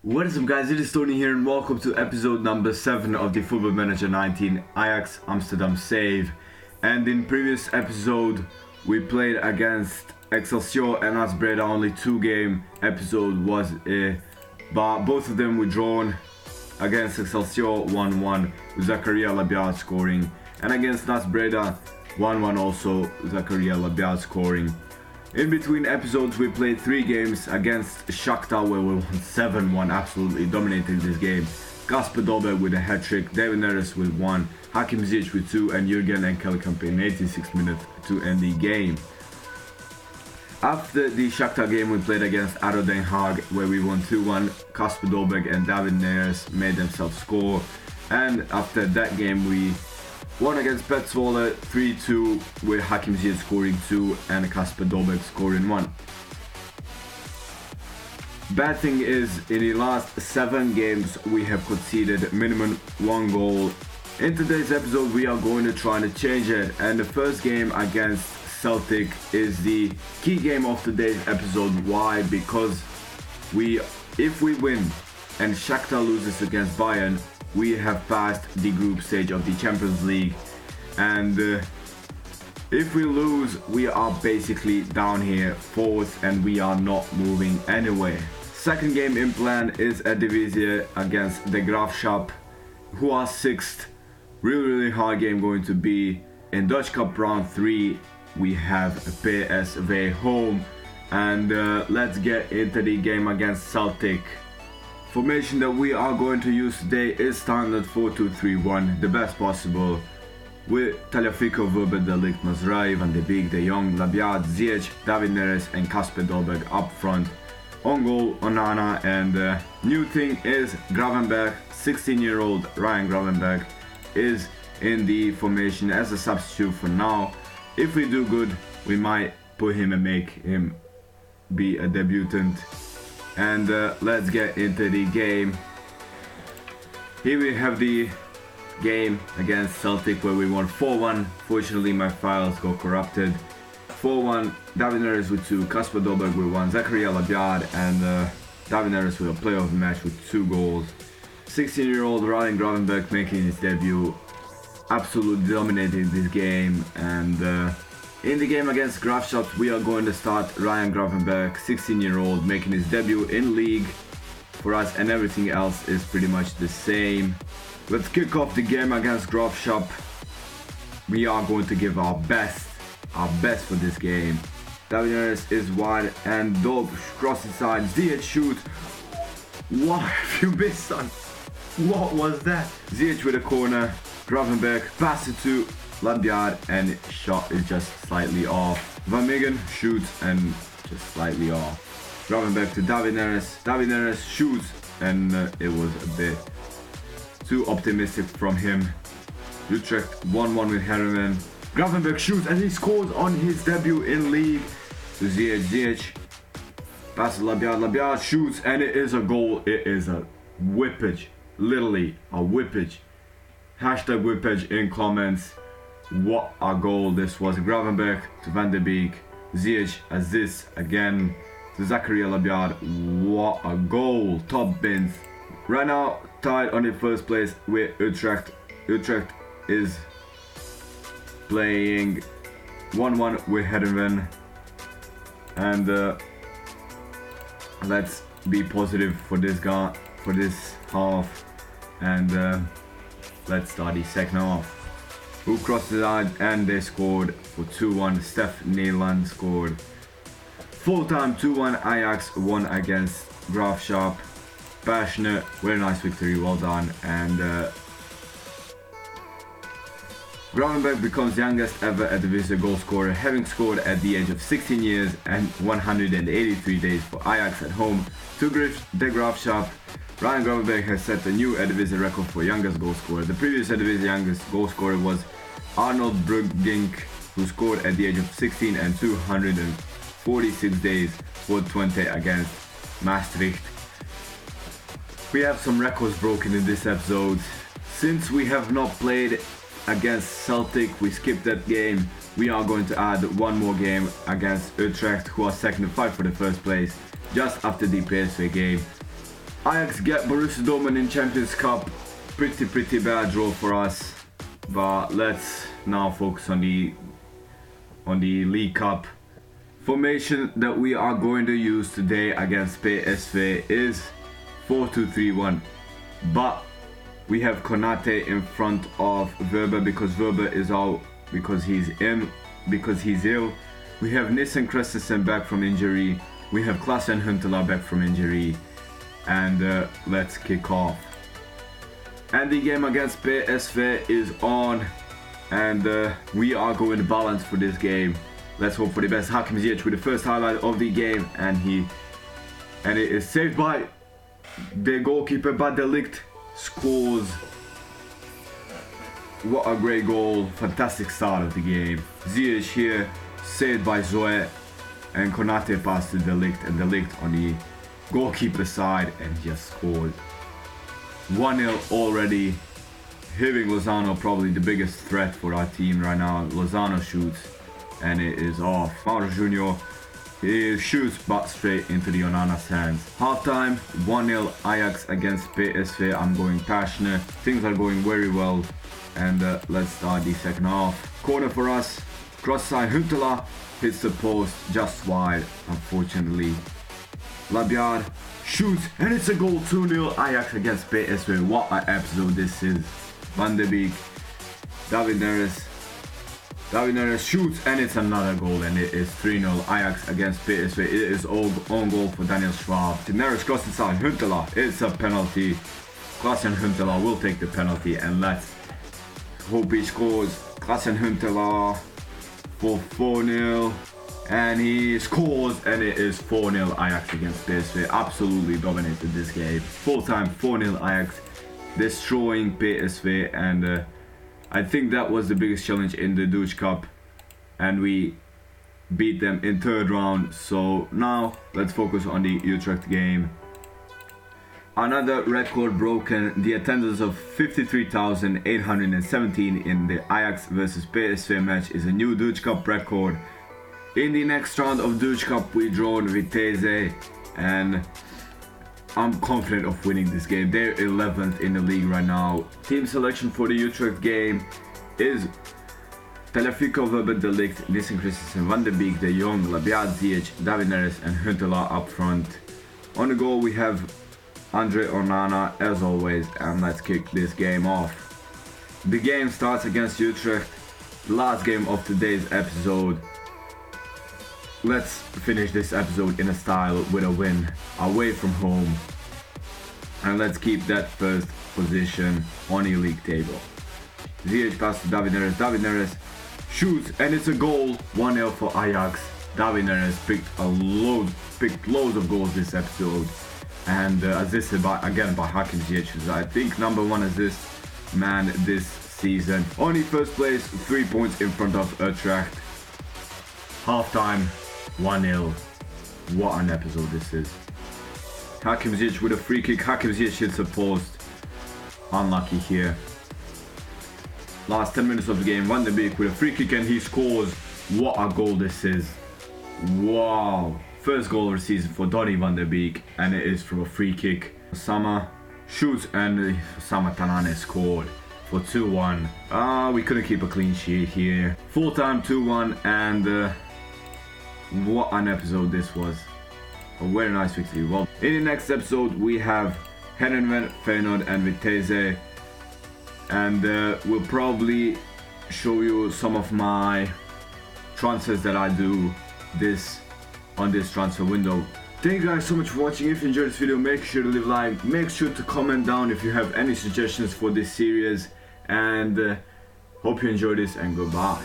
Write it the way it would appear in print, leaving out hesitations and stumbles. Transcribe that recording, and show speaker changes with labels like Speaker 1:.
Speaker 1: What is up guys, it is Tony here and welcome to episode number 7 of the Football Manager 19 AJAX Amsterdam save. And in previous episode we played against Excelsior and AS Breda. Only 2-game episode was but both of them were drawn. Against Excelsior 1-1 with Zakaria Labiat scoring, and against AS Breda 1-1 also Zakaria Labiat scoring. In between episodes we played 3 games against Shakhtar where we won 7-1, absolutely dominating this game. Kasper Dolberg with a hat-trick, David Neres with 1, Hakim Ziyech with 2 and Jurgen Enkelkamp in 86 minutes to end the game. After the Shakhtar game we played against ADO Den Haag where we won 2-1, Kasper Dolberg and David Neres made themselves score, and after that game we won against Pet Zwolle 3-2 with Hakim Ziyech scoring 2 and Kasper Dolberg scoring 1. Bad thing is, in the last 7 games we have conceded minimum 1 goal. In today's episode we are going to try to change it, and the first game against Celtic is the key game of today's episode. Why? Because if we win and Shakhtar loses against Bayern, we have passed the group stage of the Champions League, and if we lose we are basically down here 4th and we are not moving anywhere. Second game in plan is Eredivisie against De Graafschap, who are 6th. Really hard game going to be. In Dutch Cup round 3 we have PSV home, and let's get into the game against Celtic. Formation that we are going to use today is standard 4-2-3-1, the best possible, with Tagliafico, Wöber, De Ligt, Mazraoui, Van de Beek, De Jong, Labiat, Ziyech, David Neres and Kasper Dolberg up front. On goal, Onana, and new thing is Gravenberch. 16-year-old Ryan Gravenberch is in the formation as a substitute for now. If we do good we might put him and make him be a debutant. And let's get into the game. Here we have the game against Celtic where we won 4-1. Fortunately my files got corrupted. 4-1, David Neres with 2, Kasper Dolberg with 1, Zakaria Labiat and David Neres with a player of the match with 2 goals. 16-year-old Ryan Gravenberch making his debut, absolutely dominating this game. And in the game against Graafschap we are going to start Ryan Gravenberch, 16-year-old, making his debut in league for us, and everything else is pretty much the same. Let's kick off the game against Graafschap. We are going to give our best for this game. David Neres is wide and Dolb cross inside, Ziyech shoot. What have you missed, son? What was that? Ziyech with a corner, Gravenberch pass it to Labiat and shot is just slightly off. Van Megen shoots and just slightly off. Gravenberch to David Neres. David Neres shoots and it was a bit too optimistic from him. Utrecht 1-1 with Herenveen. Gravenberch shoots and he scores on his debut in league. To Ziyech. Pass to Labiat. Labiat shoots and it is a goal. It is a whippage. Literally a whippage. Hashtag whippage in comments. What a goal this was. Gravenberch to Van de Beek, Ziyech assist again to Zakaria Labiat. What a goal. Top bins. Right now tied on the first place with Utrecht. Utrecht is playing 1-1 with Herenveen, and let's be positive for this half, and let's start the second half. Who crossed the line and they scored for 2-1. Stef Nederland scored. Full time 2-1. Ajax won against Graafschap. Passionate, very nice victory, well done. And Gravenberch becomes youngest ever Eredivisie goal scorer, having scored at the age of 16 years and 183 days for Ajax at home to De Graafschap. Ryan Gravenberch has set a new Eredivisie record for youngest goal scorer. The previous Eredivisie youngest goal scorer was Arnold Brugink, who scored at the age of 16 and 246 days for Twente against Maastricht. We have some records broken in this episode. Since we have not played against Celtic, we skipped that game. We are going to add one more game against Utrecht, who are second and fight for the first place just after the PSV game. Ajax get Borussia Dortmund in Champions Cup. Pretty bad draw for us. But let's now focus on the League Cup. Formation that we are going to use today against PSV is 4-2-3-1, but we have Konate in front of Weber because Weber is out because he's ill. We have Nissen Christensen back from injury. We have Klaas-Jan Huntelaar back from injury, and let's kick off. And the game against PSV is on, and we are going to balance for this game. Let's hope for the best. Hakim Ziyech with the first highlight of the game, and it is saved by the goalkeeper, but De Ligt scores. What a great goal. Fantastic start of the game. Ziyech here, saved by Zoe, and Konate passed to De Ligt, and De Ligt on the goalkeeper side, and just scored. 1-0 already. Hirving Lozano, probably the biggest threat for our team right now. Lozano shoots, and it is off. Mauro Junior shoots, but straight into the Onana's hands. Halftime, 1-0 Ajax against PSV. I'm going passionate. Things are going very well, and let's start the second half. Corner for us. Cross side, Huntelaar hits the post just wide, unfortunately. Labiard shoots, and it's a goal. 2-0 Ajax against PSV. What an episode this is. Van de Beek, David Neres shoots, and it's another goal, and it is 3-0 Ajax against PSV. It is own goal for Daniel Schwab. Neres crosses inside, Huntelaar, it's a penalty. Klaas-Jan Huntelaar will take the penalty, and let's hope he scores. Klaas-Jan Huntelaar for 4-0, and he scores, and it is 4-0 Ajax against PSV. Absolutely dominated this game. Full time 4-0 Ajax, destroying PSV, and I think that was the biggest challenge in the Dutch Cup, and we beat them in third round. So now let's focus on the Utrecht game. Another record broken. The attendance of 53,817 in the Ajax versus PSV match is a new Dutch Cup record. In the next round of Dutch Cup we drawn Vitesse, and I'm confident of winning this game. They're 11th in the league right now. Team selection for the Utrecht game is Telefico, Weber, De Ligt, Nissen Christensen, Van de Beek, De Jong, Labiad, Ziyech, David Neres and Huntelaar up front. On the goal we have Andre Onana as always, and let's kick this game off. The game starts against Utrecht, the last game of today's episode. Let's finish this episode in a style with a win away from home, and let's keep that first position on the league table. Ziyech pass to David Neres shoots, and it's a goal. 1-0 for Ajax. David Neres picked loads of goals this episode, and assisted again by Hakim Ziyech, who's I think #1 assist man this season. Only first place, 3 points in front of Utrecht. Halftime, 1-0. What an episode this is. Hakim Ziyech with a free kick. Hakim Ziyech hits a post. Unlucky here. Last 10 minutes of the game, Van de Beek with a free kick, and he scores. What a goal this is. Wow. First goal of the season for Tonie Van de Beek, and it is from a free kick. Sama shoots, and Sama Tanane scored for 2-1. We couldn't keep a clean sheet here. Full time 2-1, and what an episode this was. A very nice victory. Well, in the next episode we have Herenveen, Feyenoord and Vitesse, and we'll probably show you some of my transfers that I do on this transfer window. Thank you guys so much for watching. If you enjoyed this video, make sure to leave a like, make sure to comment down if you have any suggestions for this series, and hope you enjoyed this, and goodbye.